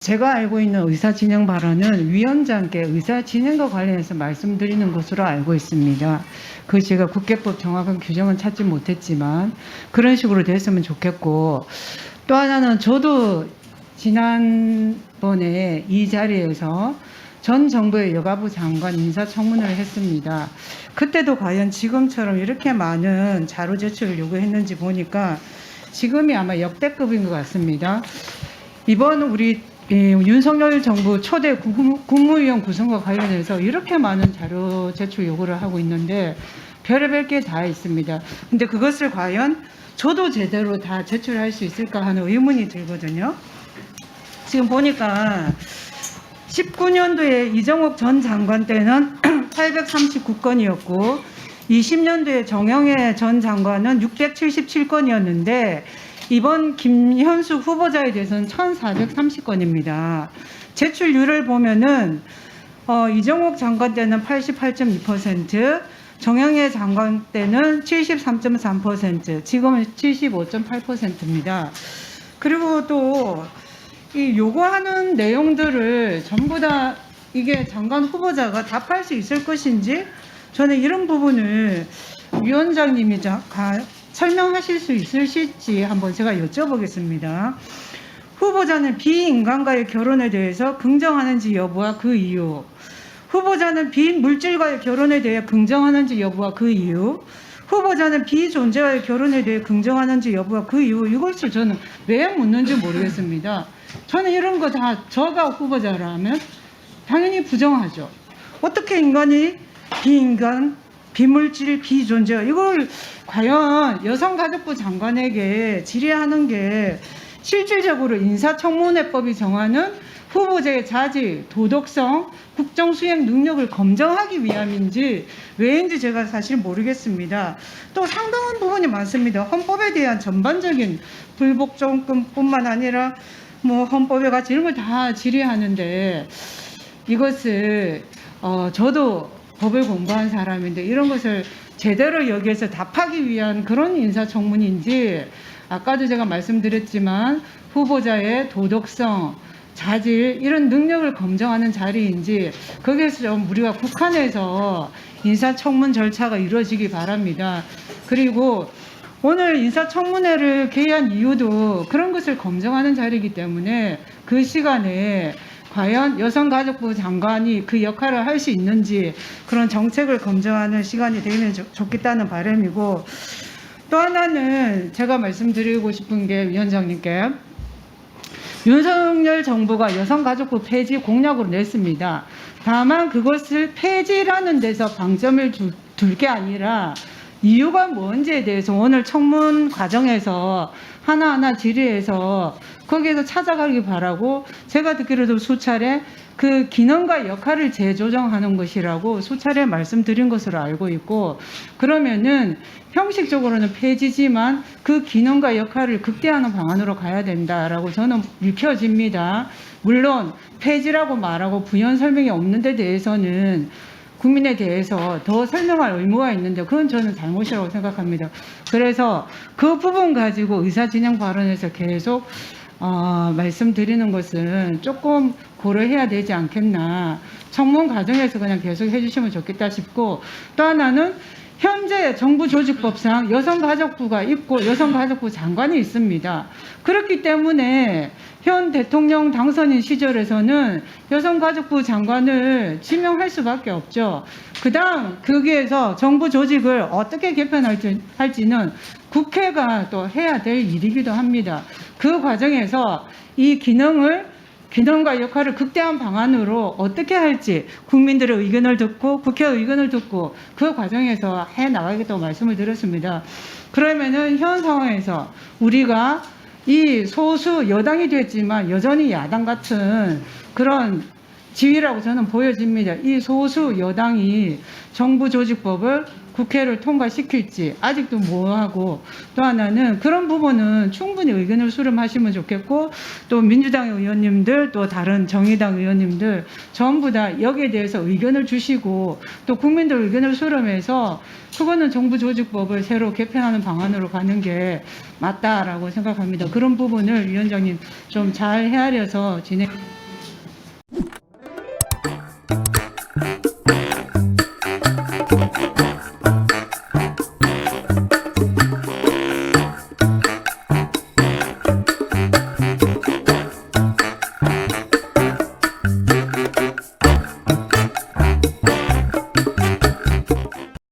제가 알고 있는 의사진행 발언은 위원장께 의사진행과 관련해서 말씀드리는 것으로 알고 있습니다. 그 제가 국회법 정확한 규정은 찾지 못했지만 그런 식으로 됐으면 좋겠고, 또 하나는 저도 지난번에 이 자리에서 전 정부의 여가부 장관 인사청문회를 했습니다. 그때도 과연 지금처럼 이렇게 많은 자료 제출을 요구했는지 보니까 지금이 아마 역대급인 것 같습니다. 이번 우리 윤석열 정부 초대 국무위원 구성과 관련해서 이렇게 많은 자료 제출 요구를 하고 있는데 별의별 게 다 있습니다. 근데 그것을 과연 저도 제대로 다 제출할 수 있을까 하는 의문이 들거든요. 지금 보니까 19년도에 이정옥 전 장관 때는 839건이었고 20년도에 정영애 전 장관은 677건이었는데 이번 김현수 후보자에 대해서는 1430건입니다. 제출률을 보면은 이정옥 장관 때는 88.2%, 정영애 장관 때는 73.3%, 지금은 75.8%입니다. 그리고 또 이 요구하는 내용들을 전부 다 이게 장관 후보자가 답할 수 있을 것인지 저는 이런 부분을 위원장님이 설명하실 수 있으실지 한번 제가 여쭤보겠습니다. 후보자는 비인간과의 결혼에 대해서 긍정하는지 여부와 그 이유, 후보자는 비물질과의 결혼에 대해 긍정하는지 여부와 그 이유, 후보자는 비존재와의 결혼에 대해 긍정하는지 여부와 그 이유, 이것을 저는 왜 묻는지 모르겠습니다. 저는 이런 거 다 저가 후보자라면 당연히 부정하죠. 어떻게 인간이 비인간, 비물질, 비존재, 이걸 과연 여성가족부 장관에게 질의하는 게 실질적으로 인사청문회법이 정하는 후보자의 자질, 도덕성, 국정수행 능력을 검증하기 위함인지 왜인지 제가 사실 모르겠습니다. 또 상당한 부분이 많습니다. 헌법에 대한 전반적인 불복종뿐만 아니라 헌법에 같이 이런 걸 다 질의하는데 이것을 저도 법을 공부한 사람인데 이런 것을 제대로 여기에서 답하기 위한 그런 인사청문인지, 아까도 제가 말씀드렸지만 후보자의 도덕성, 자질 이런 능력을 검증하는 자리인지 거기에서 좀 우리가 국한에서 인사청문 절차가 이루어지기 바랍니다. 그리고 오늘 인사청문회를 개의한 이유도 그런 것을 검증하는 자리이기 때문에 그 시간에 과연 여성가족부 장관이 그 역할을 할 수 있는지 그런 정책을 검증하는 시간이 되면 좋겠다는 바람이고, 또 하나는 제가 말씀드리고 싶은 게 위원장님께 윤석열 정부가 여성가족부 폐지 공약으로 냈습니다. 다만 그것을 폐지라는 데서 방점을 둘 게 아니라 이유가 뭔지에 대해서 오늘 청문 과정에서 하나하나 질의해서 거기에서 찾아가기 바라고, 제가 듣기로도 수차례 그 기능과 역할을 재조정하는 것이라고 수차례 말씀드린 것으로 알고 있고, 그러면은 형식적으로는 폐지지만 그 기능과 역할을 극대화하는 방안으로 가야 된다라고 저는 읽혀집니다. 물론 폐지라고 말하고 부연 설명이 없는 데 대해서는 국민에 대해서 더 설명할 의무가 있는데 그건 저는 잘못이라고 생각합니다. 그래서 그 부분 가지고 의사진행 발언에서 계속 말씀드리는 것은 조금 고려해야 되지 않겠나. 청문 과정에서 그냥 계속 해주시면 좋겠다 싶고, 또 하나는 현재 정부조직법상 여성가족부가 있고 여성가족부 장관이 있습니다. 그렇기 때문에 현 대통령 당선인 시절에서는 여성가족부 장관을 지명할 수밖에 없죠. 그다음 거기에서 정부 조직을 어떻게 개편할지는 국회가 또 해야 될 일이기도 합니다. 그 과정에서 이 기능과 역할을 극대화한 방안으로 어떻게 할지 국민들의 의견을 듣고 국회의 의견을 듣고 그 과정에서 해나가겠다고 말씀을 드렸습니다. 그러면은 현 상황에서 우리가 이 소수 여당이 됐지만 여전히 야당 같은 그런 지위라고 저는 보여집니다. 이 소수 여당이 정부 조직법을 국회를 통과시킬지 아직도 모호하고, 또 하나는 그런 부분은 충분히 의견을 수렴하시면 좋겠고, 또 민주당 의원님들 또 다른 정의당 의원님들 전부 다 여기에 대해서 의견을 주시고 또 국민들 의견을 수렴해서 그거는 정부 조직법을 새로 개편하는 방안으로 가는 게 맞다라고 생각합니다. 그런 부분을 위원장님 좀 잘 헤아려서 진행